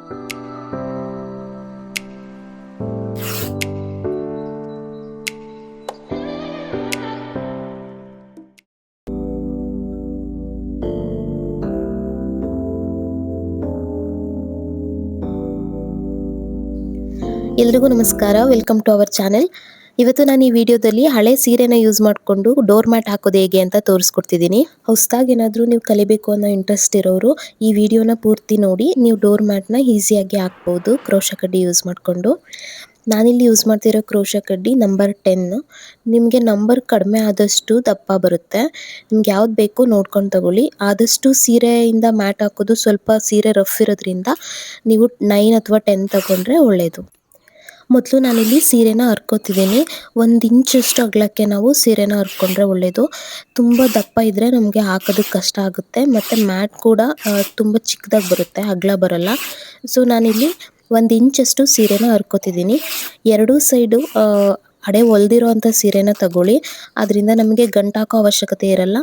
ಎಲ್ರಿಗೂ ನಮಸ್ಕಾರ, welcome to our channel. ಇವತ್ತು ನಾನು ಈ ವಿಡಿಯೋದಲ್ಲಿ ಹಳೆ ಸೀರೆನ ಯೂಸ್ ಮಾಡಿಕೊಂಡು ಡೋರ್ ಮ್ಯಾಟ್ ಹಾಕೋದು ಹೇಗೆ ಅಂತ ತೋರಿಸ್ಕೊಡ್ತಿದ್ದೀನಿ. ಹೊಸದಾಗಿ ಏನಾದರೂ ನೀವು ಕಲಿಬೇಕು ಅನ್ನೋ ಇಂಟ್ರೆಸ್ಟ್ ಇರೋರು ಈ ವಿಡಿಯೋನ ಪೂರ್ತಿ ನೋಡಿ ನೀವು ಡೋರ್ ಮ್ಯಾಟ್ನ ಈಸಿಯಾಗಿ ಹಾಕ್ಬೋದು ಕ್ರೋಶ ಕಡ್ಡಿ ಯೂಸ್ ಮಾಡಿಕೊಂಡು. ನಾನಿಲ್ಲಿ ಯೂಸ್ ಮಾಡ್ತಿರೋ ಕ್ರೋಶ ಕಡ್ಡಿ ನಂಬರ್ 10. ನಿಮಗೆ ನಂಬರ್ ಕಡಿಮೆ ಆದಷ್ಟು ದಪ್ಪ ಬರುತ್ತೆ. ನಿಮ್ಗೆ ಯಾವ್ದು ಬೇಕೋ ನೋಡ್ಕೊಂಡು ತಗೊಳ್ಳಿ. ಆದಷ್ಟು ಸೀರೆಯಿಂದ ಮ್ಯಾಟ್ ಹಾಕೋದು ಸ್ವಲ್ಪ ಸೀರೆ ರಫ್ ಇರೋದ್ರಿಂದ ನೀವು 9 ಅಥವಾ 10 ತಗೊಂಡ್ರೆ ಒಳ್ಳೆಯದು. ಮೊದಲು ನಾನಿಲ್ಲಿ ಸೀರೆನ ಹರ್ಕೋತಿದ್ದೀನಿ. 1 ಇಂಚಷ್ಟು ಅಗಲಕ್ಕೆ ನಾವು ಸೀರೆನ ಹರ್ಕೊಂಡ್ರೆ ಒಳ್ಳೆಯದು. ತುಂಬ ದಪ್ಪ ಇದ್ದರೆ ನಮಗೆ ಹಾಕೋದಕ್ಕೆ ಕಷ್ಟ ಆಗುತ್ತೆ ಮತ್ತು ಮ್ಯಾಟ್ ಕೂಡ ತುಂಬ ಚಿಕ್ಕದಾಗಿ ಬರುತ್ತೆ, ಅಗಲ ಬರಲ್ಲ. ಸೊ ನಾನಿಲ್ಲಿ 1 ಇಂಚಷ್ಟು ಸೀರೆನ ಹರ್ಕೋತಿದ್ದೀನಿ. ಎರಡೂ ಸೈಡು ಅಡೆ ಹೊಲ್ದಿರೋ ಅಂಥ ಸೀರೆನ ತಗೊಳ್ಳಿ. ಅದರಿಂದ ನಮಗೆ ಗಂಟಾಕೋ ಅವಶ್ಯಕತೆ ಇರಲ್ಲ.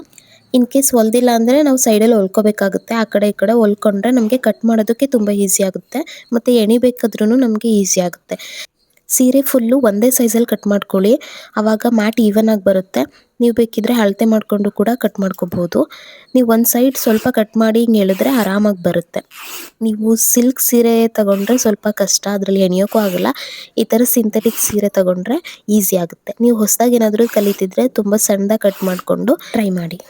ಇನ್ ಕೇಸ್ ಹೊಲ್ದಿಲ್ಲ ಅಂದರೆ ನಾವು ಸೈಡಲ್ಲಿ ಹೊಲ್ಕೋಬೇಕಾಗುತ್ತೆ. ಆ ಕಡೆ ಈ ಕಡೆ ಹೊಲ್ಕೊಂಡ್ರೆ ನಮಗೆ ಕಟ್ ಮಾಡೋದಕ್ಕೆ ತುಂಬ ಈಸಿ ಆಗುತ್ತೆ ಮತ್ತು ಎಣಿಬೇಕಾದ್ರೂ ನಮಗೆ ಈಸಿ ಆಗುತ್ತೆ. ಸೀರೆ ಫುಲ್ಲು ಒಂದೇ ಸೈಜಲ್ಲಿ ಕಟ್ ಮಾಡ್ಕೊಳ್ಳಿ, ಆವಾಗ ಮ್ಯಾಟ್ ಈವನ್ ಆಗಿ ಬರುತ್ತೆ. ನೀವು ಬೇಕಿದ್ರೆ ಅಳತೆ ಮಾಡಿಕೊಂಡು ಕೂಡ ಕಟ್ ಮಾಡ್ಕೋಬೋದು. ನೀವು ಒಂದು ಸೈಡ್ ಸ್ವಲ್ಪ ಕಟ್ ಮಾಡಿ ಹಿಂಗೆ ಎಳೆದ್ರೆ ಆರಾಮಾಗಿ ಬರುತ್ತೆ. ನೀವು ಸಿಲ್ಕ್ ಸೀರೆ ತಗೊಂಡ್ರೆ ಸ್ವಲ್ಪ ಕಷ್ಟ, ಅದರಲ್ಲಿ ಎಣಿಯೋಕ್ಕೂ ಆಗಲ್ಲ. ಈ ಥರ ಸಿಂಥೆಟಿಕ್ ಸೀರೆ ತಗೊಂಡ್ರೆ ಈಸಿ ಆಗುತ್ತೆ. ನೀವು ಹೊಸದಾಗಿ ಏನಾದರೂ ಕಲಿತಿದ್ರೆ ತುಂಬ ಸಣ್ಣದಾಗಿ ಕಟ್ ಮಾಡಿಕೊಂಡು ಟ್ರೈ ಮಾಡಿ.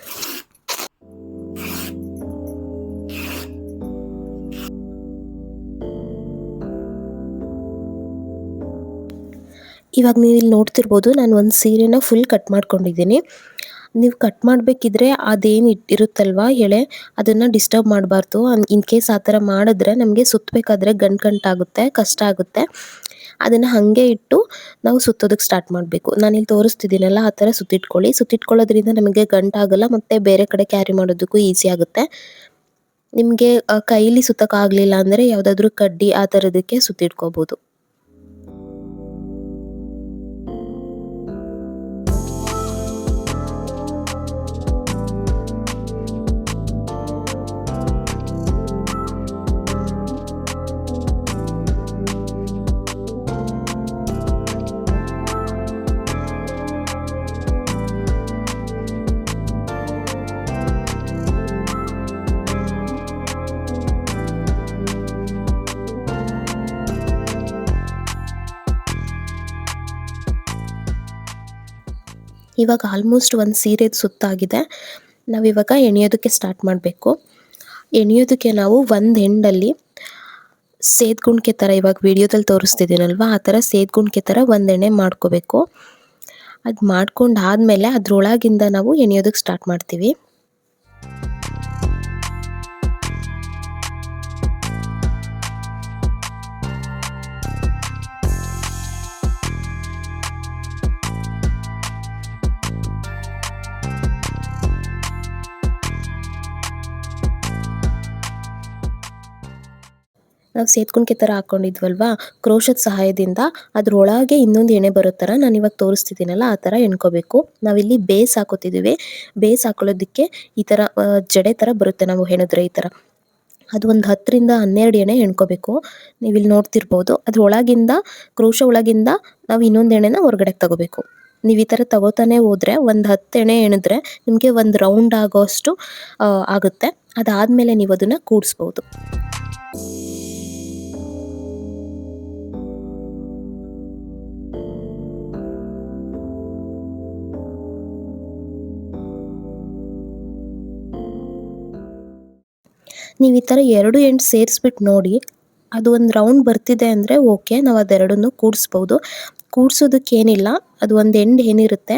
ಇವಾಗ ನೀವು ಇಲ್ಲಿ ನೋಡ್ತಿರ್ಬೋದು, ನಾನು ಒಂದು ಸೀರೆನ ಫುಲ್ ಕಟ್ ಮಾಡ್ಕೊಂಡಿದ್ದೀನಿ. ನೀವು ಕಟ್ ಮಾಡಬೇಕಿದ್ರೆ ಅದೇನು ಇರುತ್ತಲ್ವ ಎಳೆ, ಅದನ್ನು ಡಿಸ್ಟರ್ಬ್ ಮಾಡಬಾರ್ದು. ಇನ್ ಕೇಸ್ ಆ ಥರ ಮಾಡಿದ್ರೆ ನಮಗೆ ಸುತ್ತಬೇಕಾದ್ರೆ ಗಂಟಾಗುತ್ತೆ, ಕಷ್ಟ ಆಗುತ್ತೆ. ಅದನ್ನು ಹಾಗೆ ಇಟ್ಟು ನಾವು ಸುತ್ತೋದಕ್ಕೆ ಸ್ಟಾರ್ಟ್ ಮಾಡಬೇಕು. ನಾನಿಲ್ಲಿ ತೋರಿಸ್ತಿದ್ದೀನಲ್ಲ ಆ ಥರ ಸುತ್ತಿಟ್ಕೊಳ್ಳಿ. ಸುತ್ತಿಟ್ಕೊಳ್ಳೋದ್ರಿಂದ ನಮಗೆ ಗಂಟಾಗಲ್ಲ ಮತ್ತು ಬೇರೆ ಕಡೆ ಕ್ಯಾರಿ ಮಾಡೋದಕ್ಕೂ ಈಸಿ ಆಗುತ್ತೆ. ನಿಮಗೆ ಕೈಲಿ ಸುತ್ತಕ್ಕಾಗಲಿಲ್ಲ ಅಂದರೆ ಯಾವುದಾದ್ರೂ ಕಡ್ಡಿ ಆ ಥರದಕ್ಕೆ ಸುತ್ತಿಟ್ಕೋಬೋದು. ಇವಾಗ ಆಲ್ಮೋಸ್ಟ್ ಒಂದು ಸೀರೆದು ಸುತ್ತಾಗಿದೆ. ನಾವಿವಾಗ ಎಣಿಯೋದಕ್ಕೆ ಸ್ಟಾರ್ಟ್ ಮಾಡಬೇಕು. ಎಣಿಯೋದಕ್ಕೆ ನಾವು ಒಂದು ಎಂಡಲ್ಲಿ ಸೇದ್ಗುಣ್ಕೆ ಥರ, ಇವಾಗ ವಿಡಿಯೋದಲ್ಲಿ ತೋರಿಸ್ತಿದ್ದೀನಲ್ವ ಆ ಥರ ಸೇದ್ಗುಣ್ಕೆ ಥರ ಒಂದು ಎಣೆ ಮಾಡ್ಕೋಬೇಕು. ಅದು ಮಾಡ್ಕೊಂಡಾದಮೇಲೆ ಅದರೊಳಗಿಂದ ನಾವು ಎಣಿಯೋದಕ್ಕೆ ಸ್ಟಾರ್ಟ್ ಮಾಡ್ತೀವಿ. ನಾವು ಸೇದ್ಗುಣ್ಕೆ ಥರ ಹಾಕ್ಕೊಂಡಿದ್ವಲ್ವ, ಕ್ರೋಶದ ಸಹಾಯದಿಂದ ಅದರೊಳಗೆ ಇನ್ನೊಂದು ಎಣೆ ಬರೋ ಥರ ನಾನು ಇವಾಗ ತೋರಿಸ್ತಿದ್ದೀನಲ್ಲ ಆ ಥರ ಎಣ್ಕೋಬೇಕು. ನಾವಿಲ್ಲಿ ಬೇಸ್ ಹಾಕೋತಿದ್ದೀವಿ. ಬೇಸ್ ಹಾಕೊಳ್ಳೋದಕ್ಕೆ ಈ ಥರ ಜಡೆ ಥರ ಬರುತ್ತೆ, ನಾವು ಹೆಣಿದ್ರೆ ಈ ಥರ. ಅದು ಒಂದು 10ರಿಂದ 12 ಎಣೆ ಎಣ್ಕೋಬೇಕು. ನೀವು ಇಲ್ಲಿ ನೋಡ್ತಿರ್ಬೋದು. ಅದ್ರೊಳಗಿಂದ ಕ್ರೋಶ ಒಳಗಿಂದ ನಾವು ಇನ್ನೊಂದು ಎಣೆನ ಹೊರಗಡೆ ತಗೋಬೇಕು. ನೀವು ಈ ಥರ ತಗೋತಾನೆ ಹೋದರೆ ಒಂದು 10 ಎಣೆ ಎಣಿದ್ರೆ ನಿಮಗೆ ಒಂದು ರೌಂಡ್ ಆಗೋಷ್ಟು ಆಗುತ್ತೆ. ಅದಾದಮೇಲೆ ನೀವು ಅದನ್ನು ಕೂಡಿಸ್ಬೋದು. ನೀವು ಈ ಥರ 2 ಎಂಡ್ ಸೇರಿಸ್ಬಿಟ್ಟು ನೋಡಿ, ಅದು ಒಂದು ರೌಂಡ್ ಬರ್ತಿದೆ ಅಂದರೆ ಓಕೆ, ನಾವು ಅದೆರಡನ್ನು ಕೂಡಿಸ್ಬೋದು. ಕೂಡಿಸೋದಕ್ಕೇನಿಲ್ಲ, ಅದು ಒಂದು ಎಂಡ್ ಏನಿರುತ್ತೆ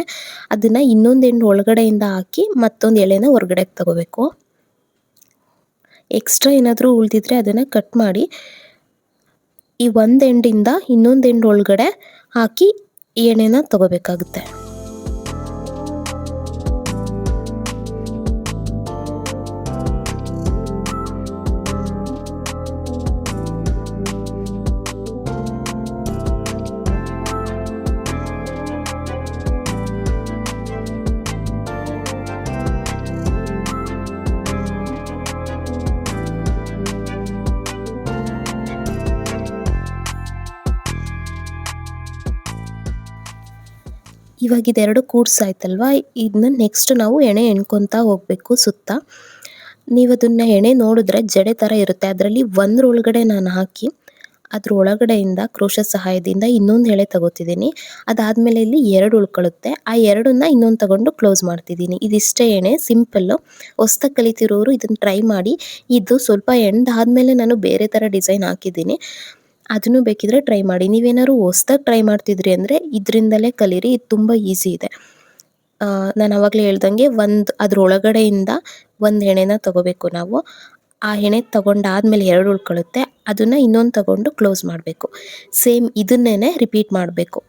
ಅದನ್ನು ಇನ್ನೊಂದು ಎಂಡ್ ಒಳಗಡೆಯಿಂದ ಹಾಕಿ ಮತ್ತೊಂದು ಎಳೆನ ಹೊರಗಡೆ ತಗೋಬೇಕು. ಎಕ್ಸ್ಟ್ರಾ ಏನಾದರೂ ಉಳಿದಿದ್ರೆ ಅದನ್ನು ಕಟ್ ಮಾಡಿ ಈ ಒಂದು ಎಂಡಿಂದ ಇನ್ನೊಂದು ಎಂಡ್ ಒಳಗಡೆ ಹಾಕಿ ಎಣೆನ ತಗೋಬೇಕಾಗುತ್ತೆ. ಇವಾಗ ಇದೆರಡು ಕೂಡ್ಸಾಯ್ತಲ್ವಾ, ಇದನ್ನ ನೆಕ್ಸ್ಟ್ ನಾವು ಎಣೆ ಎಣ್ಕೊತಾ ಹೋಗಬೇಕು ಸುತ್ತ. ನೀವು ಅದನ್ನ ಎಣೆ ನೋಡಿದ್ರೆ ಜಡೆ ಥರ ಇರುತ್ತೆ, ಅದರಲ್ಲಿ ಒಂದ್ರೊಳಗಡೆ ನಾನು ಹಾಕಿ ಅದ್ರ ಒಳಗಡೆಯಿಂದ ಕ್ರೋಶ ಸಹಾಯದಿಂದ ಇನ್ನೊಂದು ಎಳೆ ತಗೋತಿದ್ದೀನಿ. ಅದಾದಮೇಲೆ ಇಲ್ಲಿ ಎರಡು ಉಳ್ಕೊಳ್ಳುತ್ತೆ, ಆ ಎರಡನ್ನ ಇನ್ನೊಂದು ತಗೊಂಡು ಕ್ಲೋಸ್ ಮಾಡ್ತಿದ್ದೀನಿ. ಇದಿಷ್ಟೇ ಎಣೆ, ಸಿಂಪಲ್ಲು. ಹೊಸ್ದಾಗಿ ಕಲಿತಿರೋರು ಇದನ್ನು ಟ್ರೈ ಮಾಡಿ. ಇದು ಸ್ವಲ್ಪ ಎಣ್ದಾದ್ಮೇಲೆ ನಾನು ಬೇರೆ ಥರ ಡಿಸೈನ್ ಹಾಕಿದ್ದೀನಿ, ಅದನ್ನು ಬೇಕಿದ್ರೆ ಟ್ರೈ ಮಾಡಿ. ನೀವೇನಾದ್ರು ಹೊಸ್ದಾಗಿ ಟ್ರೈ ಮಾಡ್ತಿದ್ರಿ ಅಂದರೆ ಇದರಿಂದಲೇ ಕಲೀರಿ, ಇದು ತುಂಬ ಈಸಿ ಇದೆ. ನಾನು ಆವಾಗಲೇ ಹೇಳ್ದಂಗೆ ಅದ್ರೊಳಗಡೆಯಿಂದ ಒಂದು ಎಣೆನ ತಗೋಬೇಕು ನಾವು. ಆ ಎಣೆ ತಗೊಂಡಾದ್ಮೇಲೆ ಎರಡು ಉಳ್ಕೊಳ್ಳುತ್ತೆ, ಅದನ್ನು ಇನ್ನೊಂದು ತಗೊಂಡು ಕ್ಲೋಸ್ ಮಾಡಬೇಕು. ಸೇಮ್ ಇದನ್ನೇ ರಿಪೀಟ್ ಮಾಡಬೇಕು.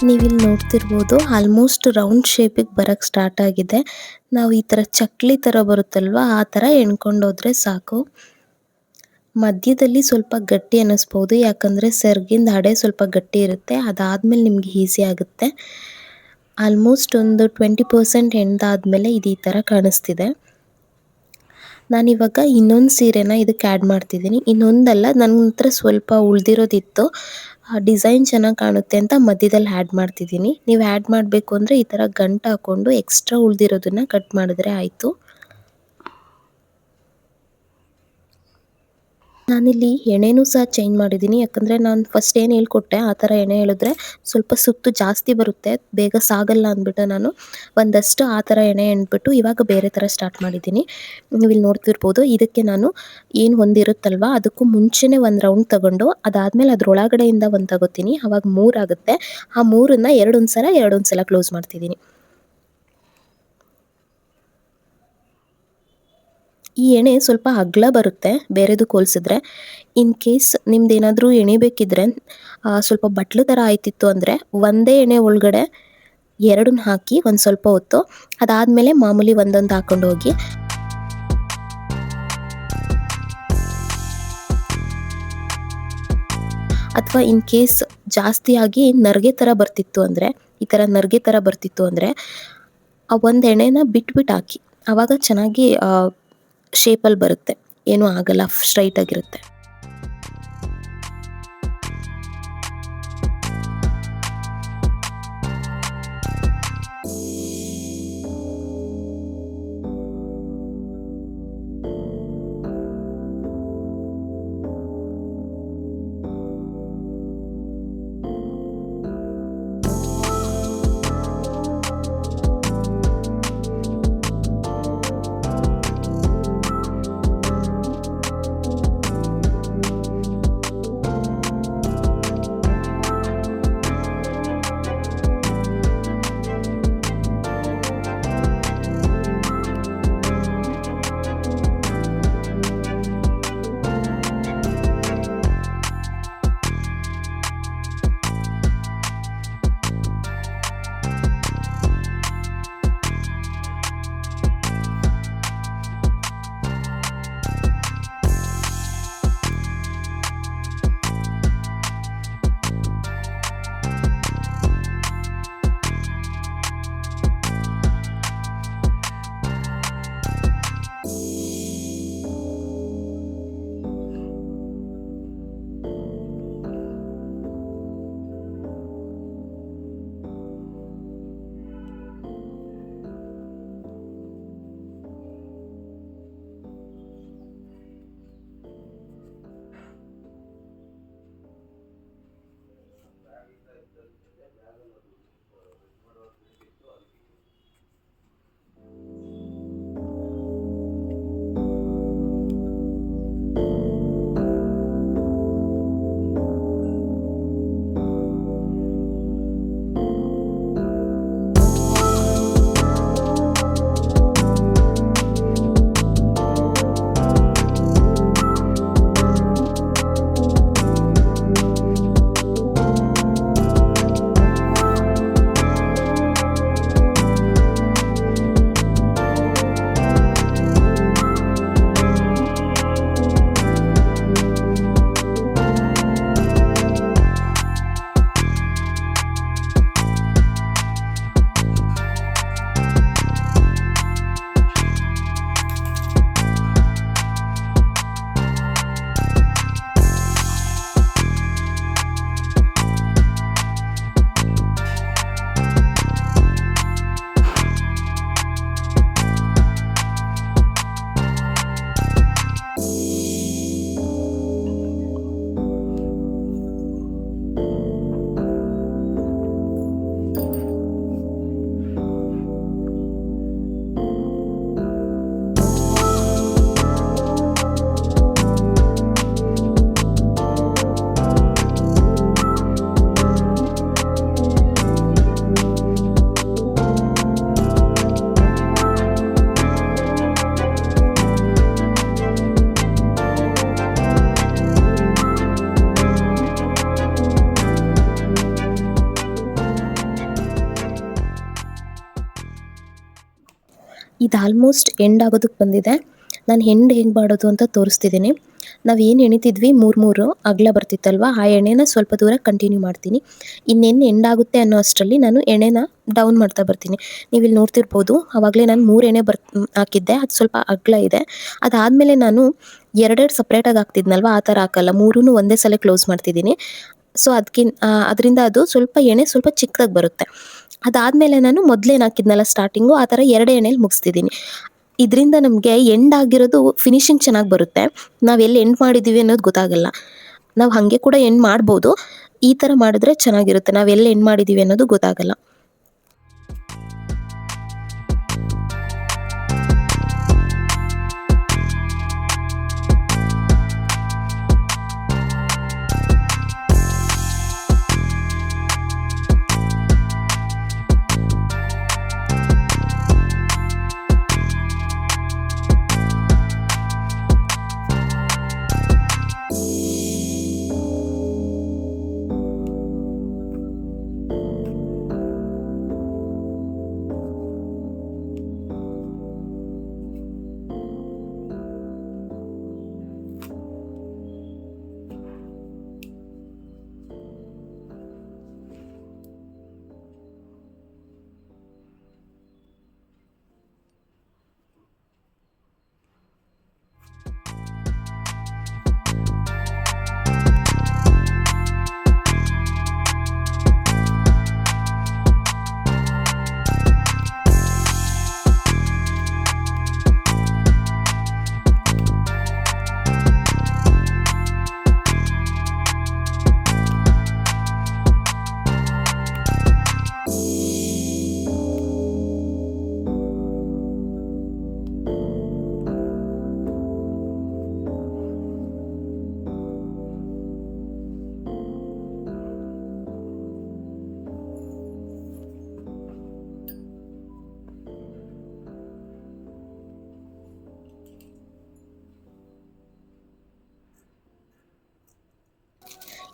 ನೀವಿಲ್ಲಿ ನೋಡ್ತಿರ್ಬೋದು ಆಲ್ಮೋಸ್ಟ್ ರೌಂಡ್ ಶೇಪಿಗೆ ಬರೋಕ್ಕೆ ಸ್ಟಾರ್ಟ್ ಆಗಿದೆ. ನಾವು ಈ ಥರ ಚಕ್ಲಿ ಥರ ಬರುತ್ತಲ್ವ, ಆ ಥರ ಎಣ್ಕೊಂಡೋದ್ರೆ ಸಾಕು. ಮಧ್ಯದಲ್ಲಿ ಸ್ವಲ್ಪ ಗಟ್ಟಿ ಅನ್ನಿಸ್ಬೋದು, ಯಾಕಂದರೆ ಸೆರ್ಗಿಂದ ಹಡೆ ಸ್ವಲ್ಪ ಗಟ್ಟಿ ಇರುತ್ತೆ. ಅದಾದಮೇಲೆ ನಿಮ್ಗೆ ಈಸಿ ಆಗುತ್ತೆ. ಆಲ್ಮೋಸ್ಟ್ ಒಂದು 20% ಹೆಣ್ದಾದ್ಮೇಲೆ ಇದು ಈ ಥರ ಕಾಣಿಸ್ತಿದೆ. ನಾನಿವಾಗ ಇನ್ನೊಂದು ಸೀರೆನ ಇದಕ್ಕೆ ಆ್ಯಡ್ ಮಾಡ್ತಿದ್ದೀನಿ. ಇನ್ನೊಂದಲ್ಲ, ನನ್ನ ಹತ್ರ ಸ್ವಲ್ಪ ಉಳಿದಿರೋದಿತ್ತು, ಡಿಸೈನ್ ಚೆನ್ನಾಗಿ ಕಾಣುತ್ತೆ ಅಂತ ಮಧ್ಯದಲ್ಲಿ ಆ್ಯಡ್ ಮಾಡ್ತಿದ್ದೀನಿ. ನೀವು ಆ್ಯಡ್ ಮಾಡಬೇಕು ಅಂದರೆ ಈ ಥರ ಗಂಟು ಹಾಕ್ಕೊಂಡು ಎಕ್ಸ್ಟ್ರಾ ಉಳಿದಿರೋದನ್ನು ಕಟ್ ಮಾಡಿದ್ರೆ ಆಯಿತು. ನಾನಿಲ್ಲಿ ಎಣೆನೂ ಸಹ ಚೇಂಜ್ ಮಾಡಿದ್ದೀನಿ, ಯಾಕಂದರೆ ನಾನು ಫಸ್ಟ್ ಏನು ಹೇಳ್ಕೊಟ್ಟೆ ಆ ಥರ ಎಣೆ ಹೇಳಿದ್ರೆ ಸ್ವಲ್ಪ ಸುತ್ತು ಜಾಸ್ತಿ ಬರುತ್ತೆ, ಬೇಗ ಸಾಗಲ್ಲ ಅಂದ್ಬಿಟ್ಟು ನಾನು ಒಂದಷ್ಟು ಆ ಥರ ಎಣೆ ಎಣ್ಬಿಟ್ಟು ಇವಾಗ ಬೇರೆ ಥರ ಸ್ಟಾರ್ಟ್ ಮಾಡಿದ್ದೀನಿ. ನೀವು ಇಲ್ಲಿ ನೋಡ್ತಿರ್ಬೋದು, ಇದಕ್ಕೆ ನಾನು ಏನು ಹೊಂದಿರುತ್ತಲ್ವ ಅದಕ್ಕೂ ಮುಂಚೆನೇ ಒಂದು ರೌಂಡ್ ತಗೊಂಡು ಅದಾದಮೇಲೆ ಅದರೊಳಗಡೆಯಿಂದ ಒಂದು ತಗೋತೀನಿ, ಆವಾಗ 3 ಆಗುತ್ತೆ. ಆ 3ನ್ನ ಎರಡೊಂದು ಸಲ ಕ್ಲೋಸ್ ಮಾಡ್ತಿದ್ದೀನಿ. ಈ ಎಣೆ ಸ್ವಲ್ಪ ಅಗಲ ಬರುತ್ತೆ ಬೇರೆದಕ್ಕೆ ಹೋಲಿಸಿದ್ರೆ. ಇನ್ ಕೇಸ್ ನಿಮ್ದೇನಾದರೂ ಎಣಿಬೇಕಿದ್ರೆ ಸ್ವಲ್ಪ ಬಟ್ಲು ಥರ ಆಯ್ತಿತ್ತು ಅಂದರೆ ಒಂದೇ ಎಣೆ ಒಳಗಡೆ ಎರಡನ್ನ ಹಾಕಿ ಒಂದು ಸ್ವಲ್ಪ ಹೊತ್ತು, ಅದಾದಮೇಲೆ ಮಾಮೂಲಿ ಒಂದೊಂದು ಹಾಕ್ಕೊಂಡು ಹೋಗಿ. ಅಥವಾ ಇನ್ ಕೇಸ್ ಜಾಸ್ತಿಯಾಗಿ ನರ್ಗೆ ಥರ ಬರ್ತಿತ್ತು ಅಂದರೆ, ಈ ಥರ ನರ್ಗೆ ಥರ ಬರ್ತಿತ್ತು ಅಂದರೆ ಆ ಒಂದು ಎಣೆನ ಬಿಟ್ಬಿಟ್ಟು ಹಾಕಿ, ಆವಾಗ ಚೆನ್ನಾಗಿ ಶೇಪಲ್ಲಿ ಬರುತ್ತೆ, ಏನೂ ಆಗಲ್ಲ, ಸ್ಟ್ರೈಟ್ ಆಗಿರುತ್ತೆ. ಇದು ಆಲ್ಮೋಸ್ಟ್ ಎಂಡ್ ಆಗೋದಕ್ಕೆ ಬಂದಿದೆ. ನಾನು ಹೆಂಡ್ ಹೆಂಗೆ ಮಾಡೋದು ಅಂತ ತೋರಿಸ್ತಿದ್ದೀನಿ. ನಾವೇನು ಎಣಿತಿದ್ವಿ 3 ಅಗಲ ಬರ್ತಿತ್ತಲ್ವ, ಆ ಎಣ್ಣೆನ ಸ್ವಲ್ಪ ದೂರ ಕಂಟಿನ್ಯೂ ಮಾಡ್ತೀನಿ. ಇನ್ನೇನು ಎಂಡಾಗುತ್ತೆ ಅನ್ನೋ ಅಷ್ಟರಲ್ಲಿ ನಾನು ಎಣ್ಣೆನ ಡೌನ್ ಮಾಡ್ತಾ ಬರ್ತೀನಿ. ನೀವು ಇಲ್ಲಿ ನೋಡ್ತಿರ್ಬೋದು, ಆವಾಗಲೇ ನಾನು 3 ಎಣ್ಣೆ ಹಾಕಿದ್ದೆ, ಅದು ಸ್ವಲ್ಪ ಅಗಲ ಇದೆ. ಅದಾದಮೇಲೆ ನಾನು ಎರಡೆರಡು ಸಪ್ರೇಟಾಗಿ ಹಾಕ್ತಿದ್ನಲ್ವ, ಆ ಥರ ಹಾಕಲ್ಲ, 3 ಒಂದೇ ಸಲ ಕ್ಲೋಸ್ ಮಾಡ್ತಿದ್ದೀನಿ. ಸೊ ಅದರಿಂದ ಅದು ಸ್ವಲ್ಪ ಎಣ್ಣೆ ಸ್ವಲ್ಪ ಚಿಕ್ಕದಾಗಿ ಬರುತ್ತೆ. ಅದಾದಮೇಲೆ ನಾನು ಮೊದಲೇನು ಹಾಕಿದ್ನಲ್ಲ ಸ್ಟಾರ್ಟಿಂಗು, ಆ ಥರ 2 ಎಣ್ಣೆಲಿ ಮುಗಿಸ್ತಿದ್ದೀನಿ. ಇದರಿಂದ ನಮಗೆ ಎಂಡ್ ಆಗಿರೋದು ಫಿನಿಶಿಂಗ್ ಚೆನ್ನಾಗಿ ಬರುತ್ತೆ. ನಾವು ಎಲ್ಲಿ ಎಂಡ್ ಮಾಡಿದ್ದೀವಿ ಅನ್ನೋದು ಗೊತ್ತಾಗಲ್ಲ. ನಾವು ಹಾಗೆ ಕೂಡ ಎಂಡ್ ಮಾಡ್ಬೋದು. ಈ ಥರ ಮಾಡಿದ್ರೆ ಚೆನ್ನಾಗಿರುತ್ತೆ. ನಾವು ಎಲ್ಲಿ ಎಂಡ್ ಮಾಡಿದ್ದೀವಿ ಅನ್ನೋದು ಗೊತ್ತಾಗಲ್ಲ.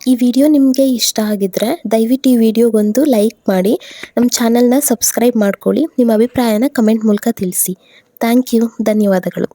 ಈ ವಿಡಿಯೋ ನಿಮಗೆ ಇಷ್ಟ ಆಗಿದ್ರೆ ದಯವಿಟ್ಟು ಈ ವಿಡಿಯೋಗೊಂದು ಲೈಕ್ ಮಾಡಿ, ನಮ್ಮ ಚಾನಲ್ನ ಸಬ್ಸ್ಕ್ರೈಬ್ ಮಾಡ್ಕೊಳ್ಳಿ, ನಿಮ್ಮ ಅಭಿಪ್ರಾಯನ ಕಮೆಂಟ್ ಮೂಲಕ ತಿಳಿಸಿ. Thank you. ಧನ್ಯವಾದಗಳು.